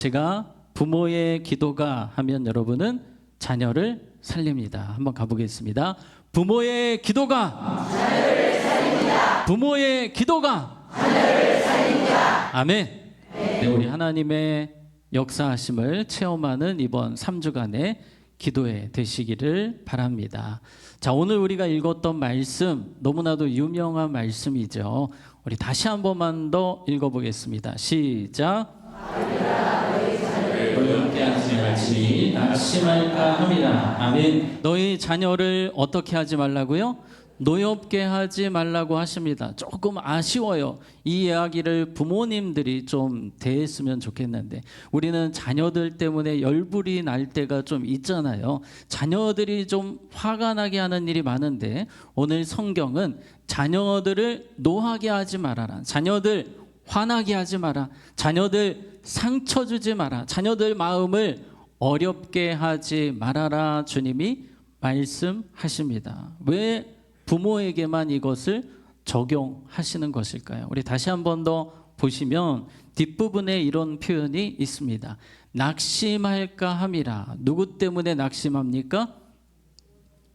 제가 부모의 기도가 하면 여러분은 자녀를 살립니다. 한번 가보겠습니다. 부모의 기도가 자녀를 살립니다. 부모의 기도가 자녀를 살립니다. 아멘. 네, 우리 하나님의 역사하심을 체험하는 이번 3주간의 기도회 되시기를 바랍니다. 자, 오늘 우리가 읽었던 말씀 너무나도 유명한 말씀이죠. 우리 다시 한 번만 더 읽어보겠습니다. 시작. 노엽게 하지 말지 낙심할까 함이라. 아멘. 너희 자녀를 어떻게 하지 말라고요? 노엽게 하지 말라고 하십니다. 조금 아쉬워요. 이 이야기를 부모님들이 좀 대했으면 좋겠는데 우리는 자녀들 때문에 열불이 날 때가 좀 있잖아요. 자녀들이 좀 화가 나게 하는 일이 많은데 오늘 성경은 자녀들을 노하게 하지 말아라. 자녀들 화나게 하지 마라. 자녀들 상처 주지 마라. 자녀들 마음을 어렵게 하지 말아라. 주님이 말씀하십니다. 왜 부모에게만 이것을 적용하시는 것일까요? 우리 다시 한 번 더 보시면 뒷부분에 이런 표현이 있습니다. 낙심할까 함이라. 누구 때문에 낙심합니까?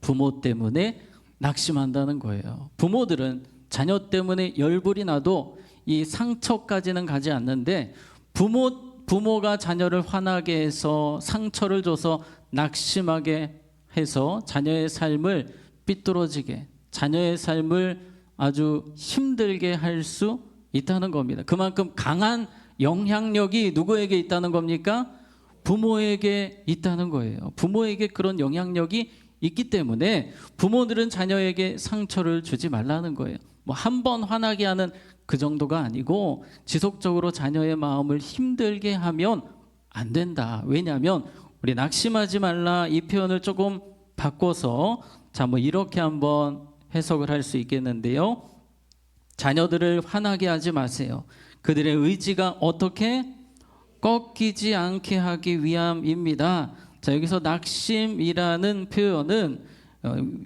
부모 때문에 낙심한다는 거예요. 부모들은 자녀 때문에 열불이 나도 이 상처까지는 가지 않는데 부모가 자녀를 화나게 해서 상처를 줘서 낙심하게 해서 자녀의 삶을 삐뚤어지게, 자녀의 삶을 아주 힘들게 할 수 있다는 겁니다. 그만큼 강한 영향력이 누구에게 있다는 겁니까? 부모에게 있다는 거예요. 부모에게 그런 영향력이 있기 때문에 부모들은 자녀에게 상처를 주지 말라는 거예요. 뭐 한 번 화나게 하는 그 정도가 아니고 지속적으로 자녀의 마음을 힘들게 하면 안 된다. 왜냐하면 우리 낙심하지 말라 이 표현을 조금 바꿔서 자, 뭐 이렇게 한번 해석을 할 수 있겠는데요. 자녀들을 화나게 하지 마세요. 그들의 의지가 어떻게 꺾이지 않게 하기 위함입니다. 자, 여기서 낙심이라는 표현은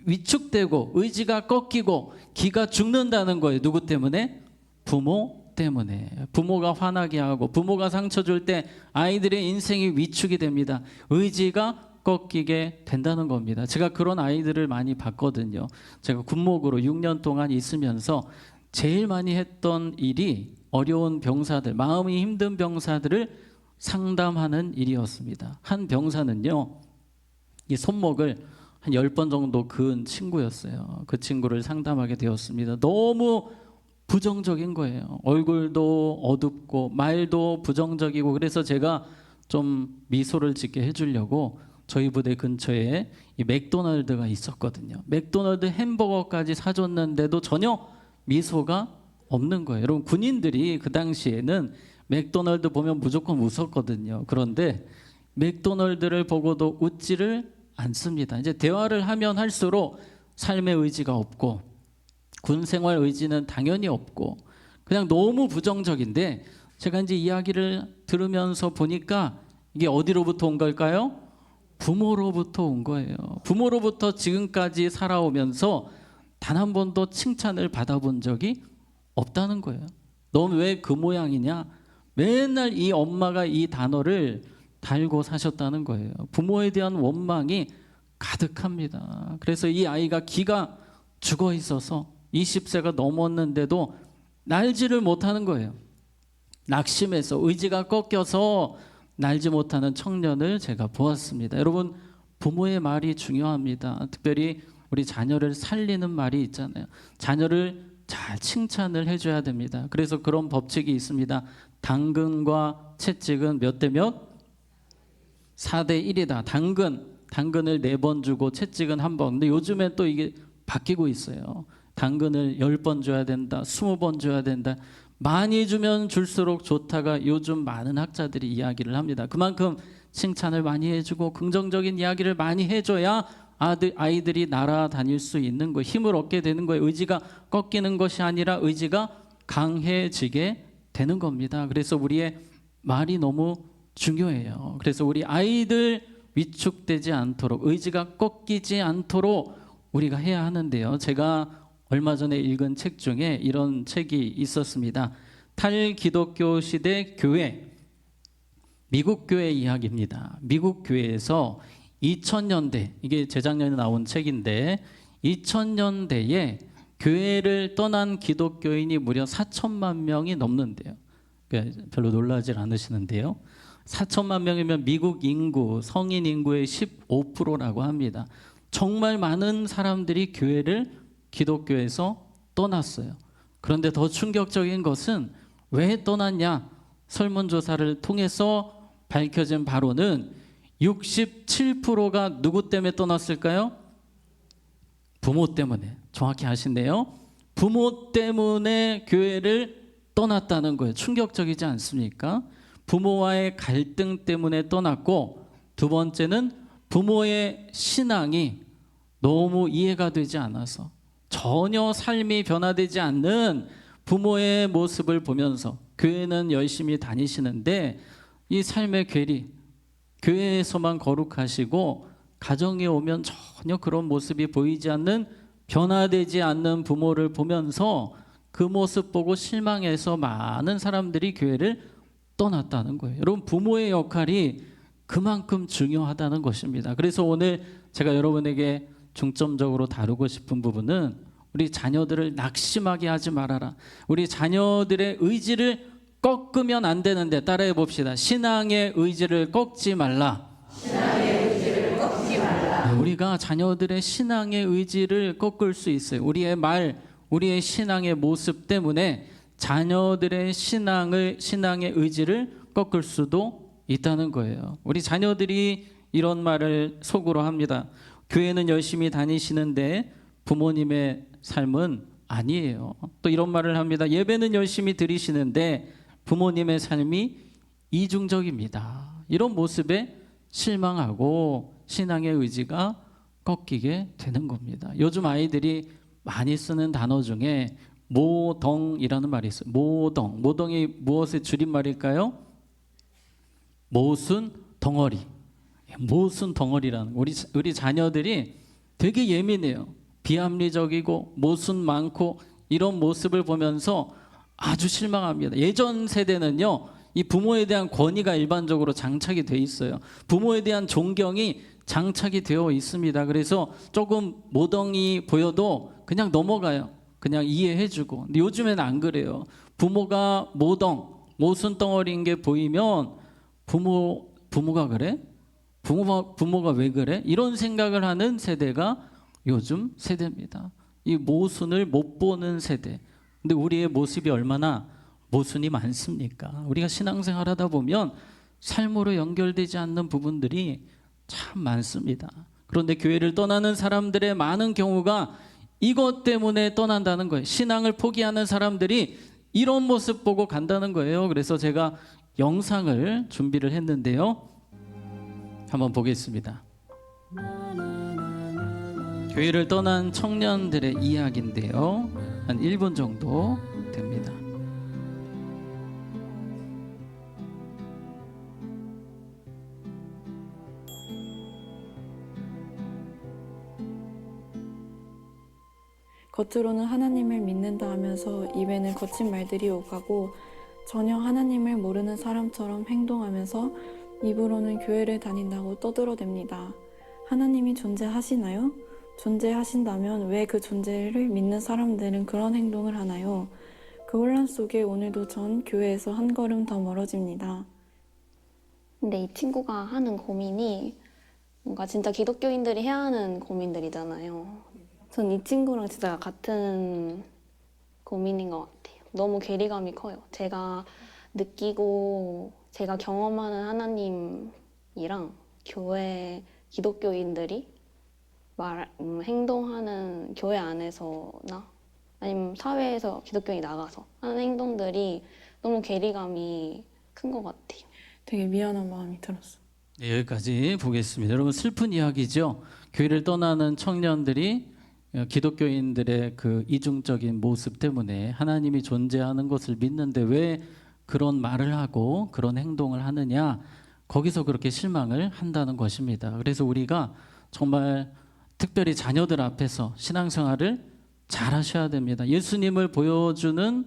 위축되고 의지가 꺾이고 기가 죽는다는 거예요. 누구 때문에? 부모 때문에. 부모가 화나게 하고 부모가 상처 줄 때 아이들의 인생이 위축이 됩니다. 의지가 꺾이게 된다는 겁니다. 제가 그런 아이들을 많이 봤거든요. 제가 군목으로 6년 동안 있으면서 제일 많이 했던 일이 어려운 병사들, 마음이 힘든 병사들을 상담하는 일이었습니다. 한 병사는요, 이 손목을 한 10번 정도 그은 친구였어요. 그 친구를 상담하게 되었습니다. 너무 부정적인 거예요. 얼굴도 어둡고 말도 부정적이고 그래서 제가 좀 미소를 짓게 해주려고 저희 부대 근처에 이 맥도날드가 있었거든요. 맥도날드 햄버거까지 사줬는데도 전혀 미소가 없는 거예요. 여러분 군인들이 그 당시에는 맥도날드 보면 무조건 웃었거든요. 그런데 맥도날드를 보고도 웃지를 않습니다. 이제 대화를 하면 할수록 삶의 의지가 없고 군 생활 의지는 당연히 없고 그냥 너무 부정적인데 제가 이제 이야기를 들으면서 보니까 이게 어디로부터 온 걸까요? 부모로부터 온 거예요. 부모로부터 지금까지 살아오면서 단 한 번도 칭찬을 받아본 적이 없다는 거예요. 넌 왜 그 모양이냐? 맨날 이 엄마가 이 단어를 달고 사셨다는 거예요. 부모에 대한 원망이 가득합니다. 그래서 이 아이가 기가 죽어 있어서 20세가 넘었는데도 날지를 못하는 거예요. 낙심해서 의지가 꺾여서 날지 못하는 청년을 제가 보았습니다. 여러분 부모의 말이 중요합니다. 특별히 우리 자녀를 살리는 말이 있잖아요. 자녀를 잘 칭찬을 해줘야 됩니다. 그래서 그런 법칙이 있습니다. 당근과 채찍은 몇 대 몇? 4대 1이다. 당근을 4번 주고 채찍은 1번. 근데 요즘엔 또 이게 바뀌고 있어요. 당근을 10번 줘야 된다. 20번 줘야 된다. 많이 주면 줄수록 좋다가 요즘 많은 학자들이 이야기를 합니다. 그만큼 칭찬을 많이 해주고 긍정적인 이야기를 많이 해줘야 아이들이 날아다닐 수 있는 거예요. 힘을 얻게 되는 거예요. 의지가 꺾이는 것이 아니라 의지가 강해지게 되는 겁니다. 그래서 우리의 말이 너무 중요해요. 그래서 우리 아이들 위축되지 않도록 의지가 꺾이지 않도록 우리가 해야 하는데요. 제가 얼마 전에 읽은 책 중에 이런 책이 있었습니다. 탈기독교 시대 교회 미국 교회 이야기입니다. 미국 교회에서 2000년대, 이게 재작년에 나온 책인데 2000년대에 교회를 떠난 기독교인이 무려 4천만 명이 넘는데요. 별로 놀라지 않으시는데요. 4천만 명이면 미국 인구, 성인 인구의 15%라고 합니다. 정말 많은 사람들이 교회를 기독교에서 떠났어요. 그런데 더 충격적인 것은 왜 떠났냐? 설문조사를 통해서 밝혀진 바로는 67%가 누구 때문에 떠났을까요? 부모 때문에. 정확히 아시네요. 부모 때문에 교회를 떠났다는 거예요. 충격적이지 않습니까? 부모와의 갈등 때문에 떠났고, 두 번째는 부모의 신앙이 너무 이해가 되지 않아서, 전혀 삶이 변화되지 않는 부모의 모습을 보면서 교회는 열심히 다니시는데 이 삶의 괴리, 교회에서만 거룩하시고 가정에 오면 전혀 그런 모습이 보이지 않는, 변화되지 않는 부모를 보면서 그 모습 보고 실망해서 많은 사람들이 교회를 떠났다는 거예요. 여러분, 부모의 역할이 그만큼 중요하다는 것입니다. 그래서 오늘 제가 여러분에게 중점적으로 다루고 싶은 부분은 우리 자녀들을 낙심하게 하지 말아라. 우리 자녀들의 의지를 꺾으면 안 되는데, 따라해 봅시다. 신앙의 의지를 꺾지 말라. 신앙의 의지를 꺾지 말라. 우리가 자녀들의 신앙의 의지를 꺾을 수 있어요. 우리의 말, 우리의 신앙의 모습 때문에 자녀들의 신앙의 의지를 꺾을 수도 있다는 거예요. 우리 자녀들이 이런 말을 속으로 합니다. 교회는 열심히 다니시는데 부모님의 삶은 아니에요. 또 이런 말을 합니다. 예배는 열심히 드리시는데 부모님의 삶이 이중적입니다. 이런 모습에 실망하고 신앙의 의지가 꺾이게 되는 겁니다. 요즘 아이들이 많이 쓰는 단어 중에 모덩이라는 말이 있어요. 모덩이 무엇의 줄임말일까요? 모순 덩어리. 모순 덩어리라는, 우리 자녀들이 되게 예민해요. 비합리적이고 모순 많고 이런 모습을 보면서 아주 실망합니다. 예전 세대는요, 이 부모에 대한 권위가 일반적으로 장착이 돼 있어요. 부모에 대한 존경이 장착이 되어 있습니다. 그래서 조금 모덩이 보여도 그냥 넘어가요. 그냥 이해해주고. 근데 요즘에는 안 그래요. 부모가 모순 덩어리인 게 보이면 부모가 그래? 부모가 왜 그래? 이런 생각을 하는 세대가 요즘 세대입니다. 이 모순을 못 보는 세대. 근데 우리의 모습이 얼마나 모순이 많습니까? 우리가 신앙생활 하다 보면 삶으로 연결되지 않는 부분들이 참 많습니다. 그런데 교회를 떠나는 사람들의 많은 경우가 이것 때문에 떠난다는 거예요. 신앙을 포기하는 사람들이 이런 모습 보고 간다는 거예요. 그래서 제가 영상을 준비를 했는데요. 한번 보겠습니다. 교회를 떠난 청년들의 이야기인데요. 한 1분 정도 됩니다. 겉으로는 하나님을 믿는다 하면서 입에는 거친 말들이 오가고 전혀 하나님을 모르는 사람처럼 행동하면서 입으로는 교회를 다닌다고 떠들어댑니다. 하나님이 존재하시나요? 존재하신다면 왜 그 존재를 믿는 사람들은 그런 행동을 하나요? 그 혼란 속에 오늘도 전 교회에서 한 걸음 더 멀어집니다. 근데 이 친구가 하는 고민이 뭔가 진짜 기독교인들이 해야 하는 고민들이잖아요. 전 이 친구랑 진짜 같은 고민인 것 같아요. 너무 괴리감이 커요. 제가 느끼고 제가 경험하는 하나님이랑 교회 기독교인들이 행동하는 교회 안에서나 아니면 사회에서 기독교인이 나가서 하는 행동들이 너무 괴리감이 큰 것 같아요. 되게 미안한 마음이 들었어. 네, 여기까지 보겠습니다. 여러분, 슬픈 이야기죠. 교회를 떠나는 청년들이 기독교인들의 그 이중적인 모습 때문에 하나님이 존재하는 것을 믿는데 왜 그런 말을 하고 그런 행동을 하느냐, 거기서 그렇게 실망을 한다는 것입니다. 그래서 우리가 정말 특별히 자녀들 앞에서 신앙생활을 잘 하셔야 됩니다. 예수님을 보여주는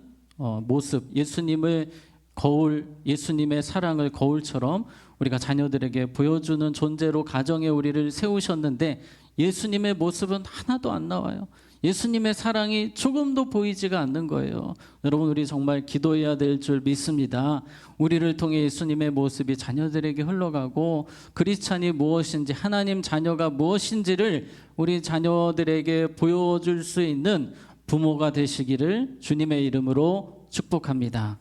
모습, 예수님을 거울, 예수님의 사랑을 거울처럼 우리가 자녀들에게 보여주는 존재로 가정에 우리를 세우셨는데 예수님의 모습은 하나도 안 나와요. 예수님의 사랑이 조금도 보이지가 않는 거예요. 여러분, 우리 정말 기도해야 될 줄 믿습니다. 우리를 통해 예수님의 모습이 자녀들에게 흘러가고 크리스찬이 무엇인지, 하나님 자녀가 무엇인지를 우리 자녀들에게 보여줄 수 있는 부모가 되시기를 주님의 이름으로 축복합니다.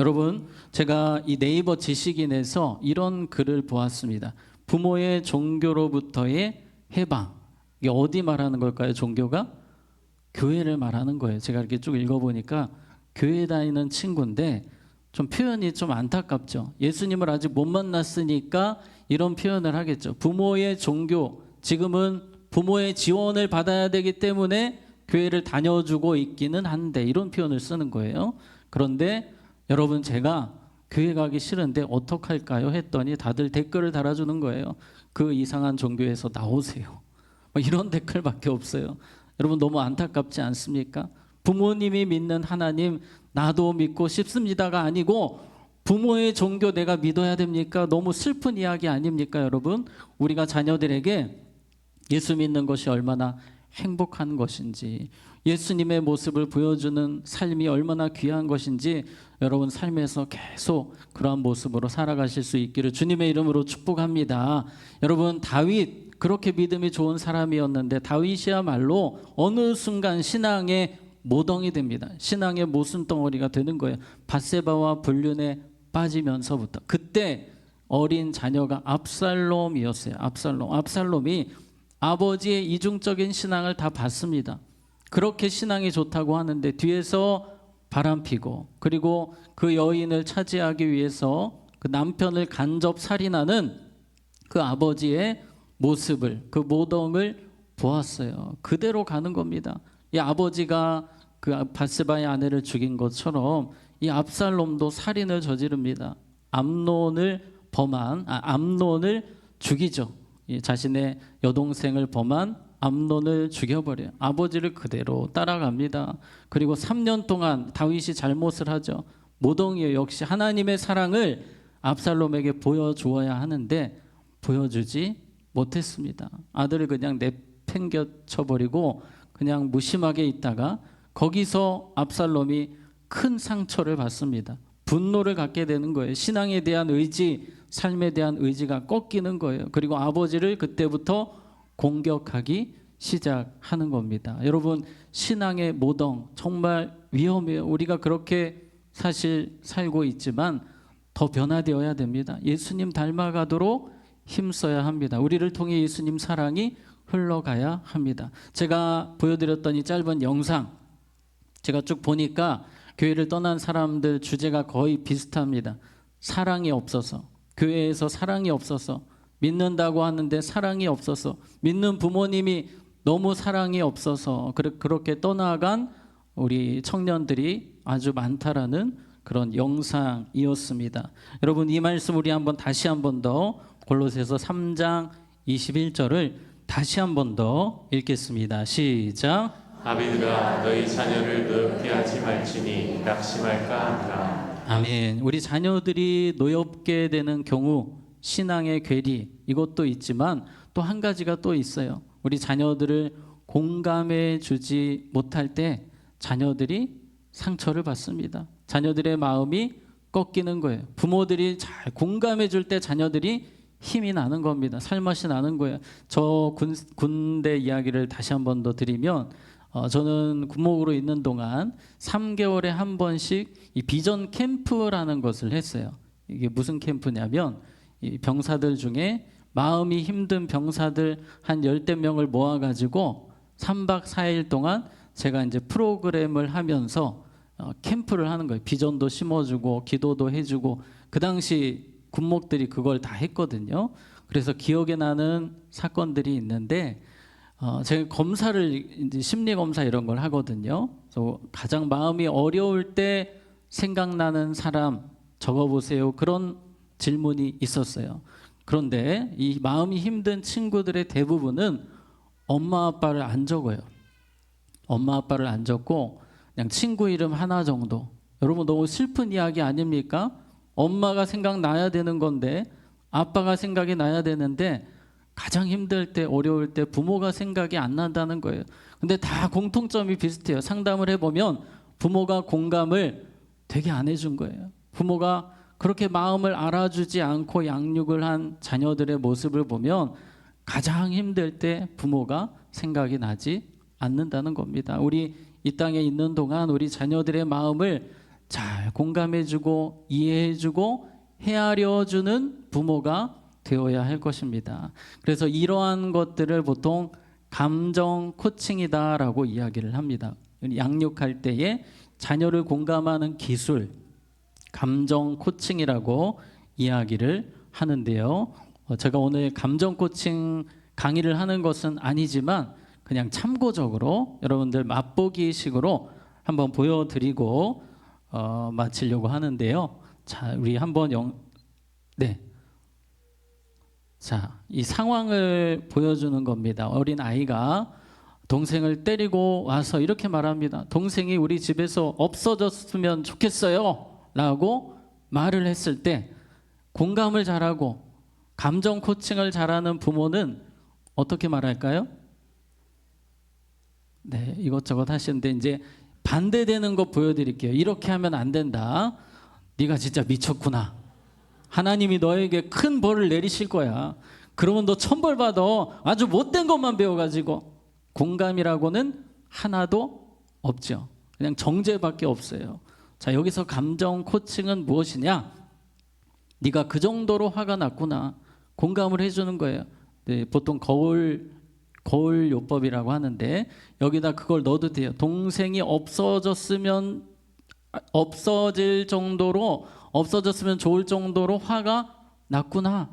여러분, 제가 이 네이버 지식인에서 이런 글을 보았습니다. 부모의 종교로부터의 해방. 이게 어디 말하는 걸까요? 종교가? 교회를 말하는 거예요. 제가 이렇게 쭉 읽어보니까 교회 다니는 친구인데 좀 표현이 좀 안타깝죠. 예수님을 아직 못 만났으니까 이런 표현을 하겠죠. 부모의 종교, 지금은 부모의 지원을 받아야 되기 때문에 교회를 다녀주고 있기는 한데, 이런 표현을 쓰는 거예요. 그런데 여러분, 제가 교회 가기 싫은데 어떡할까요? 했더니 다들 댓글을 달아주는 거예요. 그 이상한 종교에서 나오세요. 이런 댓글밖에 없어요. 여러분, 너무 안타깝지 않습니까? 부모님이 믿는 하나님 나도 믿고 싶습니다가 아니고 부모의 종교 내가 믿어야 됩니까? 너무 슬픈 이야기 아닙니까, 여러분? 우리가 자녀들에게 예수 믿는 것이 얼마나 행복한 것인지, 예수님의 모습을 보여주는 삶이 얼마나 귀한 것인지 여러분 삶에서 계속 그러한 모습으로 살아가실 수 있기를 주님의 이름으로 축복합니다. 여러분, 다윗 그렇게 믿음이 좋은 사람이었는데 다윗이야말로 어느 순간 신앙의 모덩이 됩니다. 신앙의 모순덩어리가 되는 거예요. 밧세바와 불륜에 빠지면서부터. 그때 어린 자녀가 압살롬이었어요. 압살롬이 아버지의 이중적인 신앙을 다 봤습니다. 그렇게 신앙이 좋다고 하는데 뒤에서 바람피고, 그리고 그 여인을 차지하기 위해서 그 남편을 간접 살인하는 그 아버지의 모습을, 그 모덩을 보았어요. 그대로 가는 겁니다. 이 아버지가 그 밧세바의 아내를 죽인 것처럼 이 압살롬도 살인을 저지릅니다. 암논을 죽이죠. 자신의 여동생을 범한 암논을 죽여버려요. 아버지를 그대로 따라갑니다. 그리고 3년 동안 다윗이 잘못을 하죠. 모덩이에 역시 하나님의 사랑을 압살롬에게 보여주어야 하는데 보여주지 못했습니다. 아들을 그냥 내팽겨쳐버리고 그냥 무심하게 있다가 거기서 압살롬이 큰 상처를 받습니다. 분노를 갖게 되는 거예요. 신앙에 대한 의지, 삶에 대한 의지가 꺾이는 거예요. 그리고 아버지를 그때부터 공격하기 시작하는 겁니다. 여러분, 신앙의 모덩 정말 위험해요. 우리가 그렇게 사실 살고 있지만 더 변화되어야 됩니다. 예수님 닮아가도록 힘써야 합니다. 우리를 통해 예수님 사랑이 흘러가야 합니다. 제가 보여드렸던 이 짧은 영상, 제가 쭉 보니까 교회를 떠난 사람들 주제가 거의 비슷합니다. 사랑이 없어서, 교회에서 사랑이 없어서, 믿는다고 하는데 사랑이 없어서, 믿는 부모님이 너무 사랑이 없어서 그렇게 떠나간 우리 청년들이 아주 많다라는 그런 영상이었습니다. 여러분, 이 말씀 우리 다시 한 번 더 골로새서 3장 21절을 다시 한 번 더 읽겠습니다. 시작. 아비들아 너희 자녀를 노엽게 하지 말지니 낙심할까 하노라. 아멘. 우리 자녀들이 노엽게 되는 경우 신앙의 괴리, 이것도 있지만 또 한 가지가 또 있어요. 우리 자녀들을 공감해 주지 못할 때 자녀들이 상처를 받습니다. 자녀들의 마음이 꺾이는 거예요. 부모들이 잘 공감해 줄 때 자녀들이 힘이 나는 겁니다. 살맛이 나는 거예요. 저 군대 이야기를 다시 한 번 더 드리면, 저는 군목으로 있는 동안 3개월에 한 번씩 이 비전 캠프라는 것을 했어요. 이게 무슨 캠프냐면 이 병사들 중에 마음이 힘든 병사들 한 10대 명을 모아가지고 3박 4일 동안 제가 이제 프로그램을 하면서 캠프를 하는 거예요. 비전도 심어주고 기도도 해주고, 그 당시 군목들이 그걸 다 했거든요. 그래서 기억에 나는 사건들이 있는데, 제가 검사를 이제 심리 검사 이런 걸 하거든요. 그래서 가장 마음이 어려울 때 생각나는 사람 적어보세요. 그런 질문이 있었어요. 그런데 이 마음이 힘든 친구들의 대부분은 엄마 아빠를 안 적어요. 엄마 아빠를 안 적고 그냥 친구 이름 하나 정도. 여러분 너무 슬픈 이야기 아닙니까? 엄마가 생각나야 되는 건데 아빠가 생각이 나야 되는데 가장 힘들 때 어려울 때 부모가 생각이 안 난다는 거예요. 근데 다 공통점이 비슷해요. 상담을 해보면 부모가 공감을 되게 안 해준 거예요. 부모가 그렇게 마음을 알아주지 않고 양육을 한 자녀들의 모습을 보면 가장 힘들 때 부모가 생각이 나지 않는다는 겁니다. 우리 이 땅에 있는 동안 우리 자녀들의 마음을 잘 공감해주고 이해해주고 헤아려주는 부모가 되어야 할 것입니다. 그래서 이러한 것들을 보통 감정 코칭이다라고 이야기를 합니다. 양육할 때에 자녀를 공감하는 기술, 감정 코칭이라고 이야기를 하는데요. 제가 오늘 감정 코칭 강의를 하는 것은 아니지만 그냥 참고적으로 여러분들 맛보기식으로 한번 보여드리고 마치려고 하는데요. 자, 우리 한번 자, 이 상황을 보여주는 겁니다. 어린 아이가 동생을 때리고 와서 이렇게 말합니다. 동생이 우리 집에서 없어졌으면 좋겠어요 라고 말을 했을 때 공감을 잘하고 감정 코칭을 잘하는 부모는 어떻게 말할까요? 네, 이것저것 하시는데 이제 반대되는 거 보여드릴게요. 이렇게 하면 안 된다. 네가 진짜 미쳤구나. 하나님이 너에게 큰 벌을 내리실 거야. 그러면 너 천벌 받아. 아주 못된 것만 배워가지고. 공감이라고는 하나도 없죠. 그냥 정죄밖에 없어요. 자, 여기서 감정 코칭은 무엇이냐? 네가 그 정도로 화가 났구나. 공감을 해주는 거예요. 네, 보통 거울 요법이라고 하는데 여기다 그걸 넣어도 돼요. 동생이 없어졌으면 좋을 정도로 화가 났구나.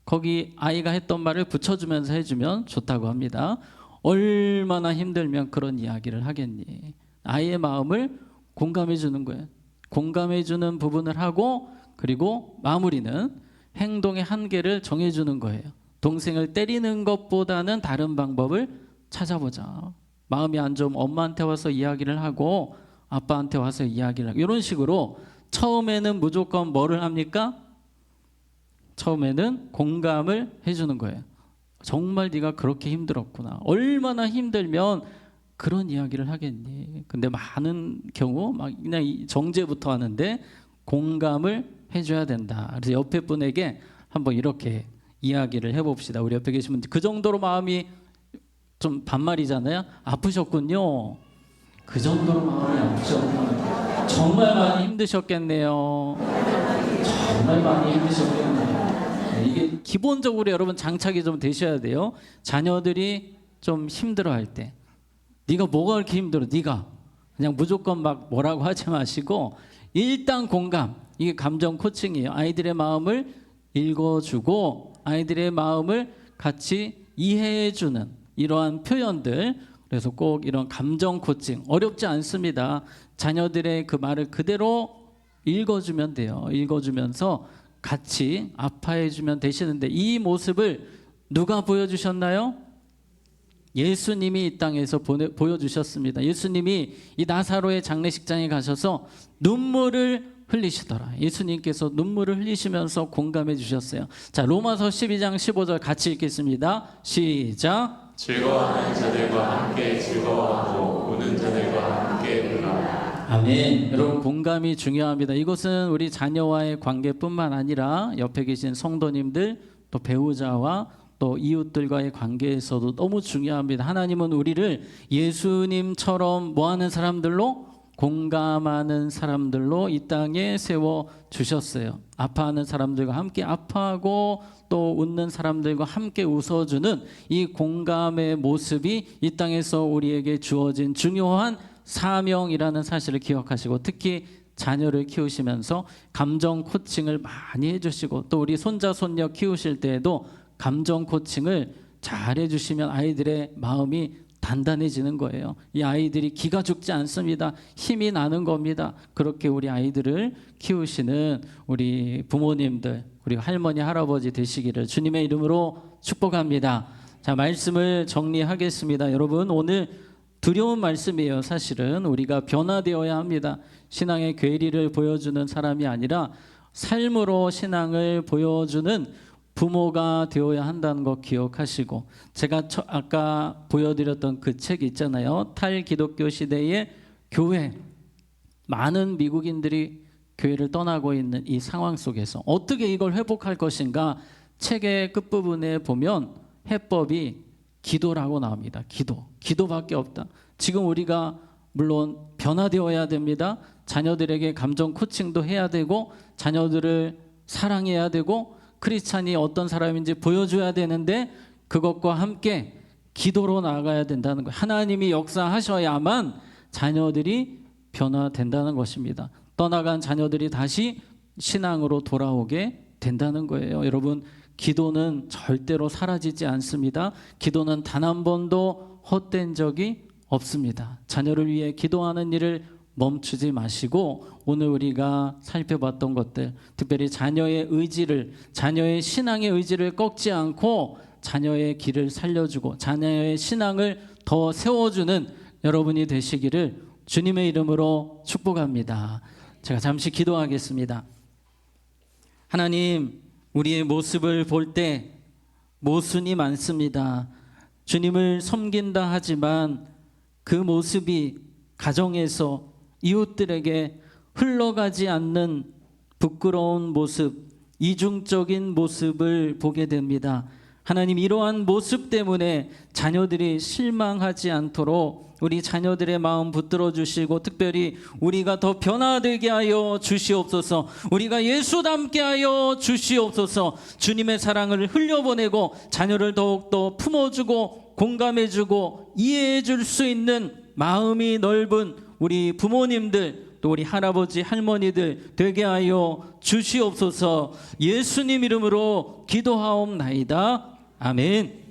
거기 아이가 했던 말을 붙여주면서 해주면 좋다고 합니다. 얼마나 힘들면 그런 이야기를 하겠니? 아이의 마음을 공감해 주는 거예요. 공감해 주는 부분을 하고 그리고 마무리는 행동의 한계를 정해주는 거예요. 동생을 때리는 것보다는 다른 방법을 찾아보자. 마음이 안 좋으면 엄마한테 와서 이야기를 하고 아빠한테 와서 이야기를 하고 이런 식으로 처음에는 무조건 뭐를 합니까? 처음에는 공감을 해주는 거예요. 정말 네가 그렇게 힘들었구나. 얼마나 힘들면 그런 이야기를 하겠니? 근데 많은 경우 막 그냥 정죄부터 하는데 공감을 해줘야 된다. 그래서 옆에 분에게 한번 이렇게 이야기를 해봅시다. 우리 옆에 계신 분 그 정도로 마음이 좀 반말이잖아요. 아프셨군요. 그 정도로 마음이 아프셨군요. 정말 많이 힘드셨겠네요. 정말 많이 힘드셨겠네요. 이게 기본적으로 여러분 장착이 좀 되셔야 돼요. 자녀들이 좀 힘들어할 때 네가 뭐가 그렇게 힘들어? 네가 그냥 무조건 막 뭐라고 하지 마시고 일단 공감. 이게 감정 코칭이에요. 아이들의 마음을 읽어주고 아이들의 마음을 같이 이해해주는 이러한 표현들. 그래서 꼭 이런 감정 코칭 어렵지 않습니다. 자녀들의 그 말을 그대로 읽어주면 돼요. 읽어주면서 같이 아파해주면 되시는데 이 모습을 누가 보여주셨나요? 예수님이 이 땅에서 보여주셨습니다. 예수님이 이 나사로의 장례식장에 가셔서 눈물을 흘리시더라. 예수님께서 눈물을 흘리시면서 공감해 주셨어요. 자, 로마서 12장 15절 같이 읽겠습니다. 시작. 즐거워하는 자들과 함께 즐거워하고 우는 자들과 함께 우라. 아멘. 여러분 공감이 중요합니다. 이것은 우리 자녀와의 관계뿐만 아니라 옆에 계신 성도님들 또 배우자와 또 이웃들과의 관계에서도 너무 중요합니다. 하나님은 우리를 예수님처럼 뭐하는 사람들로? 공감하는 사람들로 이 땅에 세워 주셨어요. 아파하는 사람들과 함께 아파하고 또 웃는 사람들과 함께 웃어주는 이 공감의 모습이 이 땅에서 우리에게 주어진 중요한 사명이라는 사실을 기억하시고 특히 자녀를 키우시면서 감정 코칭을 많이 해주시고 또 우리 손자 손녀 키우실 때에도 감정 코칭을 잘 해주시면 아이들의 마음이 단단해지는 거예요. 이 아이들이 기가 죽지 않습니다. 힘이 나는 겁니다. 그렇게 우리 아이들을 키우시는 우리 부모님들, 우리 할머니, 할아버지 되시기를 주님의 이름으로 축복합니다. 자, 말씀을 정리하겠습니다. 여러분 오늘 두려운 말씀이에요. 사실은 우리가 변화되어야 합니다. 신앙의 괴리를 보여주는 사람이 아니라 삶으로 신앙을 보여주는 부모가 되어야 한다는 거 기억하시고, 제가 아까 보여드렸던 그 책 있잖아요. 탈기독교 시대의 교회, 많은 미국인들이 교회를 떠나고 있는 이 상황 속에서 어떻게 이걸 회복할 것인가, 책의 끝부분에 보면 해법이 기도라고 나옵니다. 기도밖에 없다. 지금 우리가 물론 변화되어야 됩니다. 자녀들에게 감정 코칭도 해야 되고, 자녀들을 사랑해야 되고, 크리스찬이 어떤 사람인지 보여줘야 되는데, 그것과 함께 기도로 나아가야 된다는 거예요. 하나님이 역사하셔야만 자녀들이 변화된다는 것입니다. 떠나간 자녀들이 다시 신앙으로 돌아오게 된다는 거예요. 여러분, 기도는 절대로 사라지지 않습니다. 기도는 단 한 번도 헛된 적이 없습니다. 자녀를 위해 기도하는 일을 멈추지 마시고, 오늘 우리가 살펴봤던 것들, 특별히 자녀의 의지를, 자녀의 신앙의 의지를 꺾지 않고 자녀의 길을 살려주고 자녀의 신앙을 더 세워주는 여러분이 되시기를 주님의 이름으로 축복합니다. 제가 잠시 기도하겠습니다. 하나님, 우리의 모습을 볼 때 모순이 많습니다. 주님을 섬긴다 하지만 그 모습이 가정에서 이웃들에게 흘러가지 않는 부끄러운 모습, 이중적인 모습을 보게 됩니다. 하나님, 이러한 모습 때문에 자녀들이 실망하지 않도록 우리 자녀들의 마음 붙들어 주시고, 특별히 우리가 더 변화되게 하여 주시옵소서. 우리가 예수 닮게 하여 주시옵소서. 주님의 사랑을 흘려보내고 자녀를 더욱더 품어주고 공감해주고 이해해줄 수 있는 마음이 넓은 우리 부모님들, 또 우리 할아버지 할머니들 되게 하여 주시옵소서. 예수님 이름으로 기도하옵나이다. 아멘.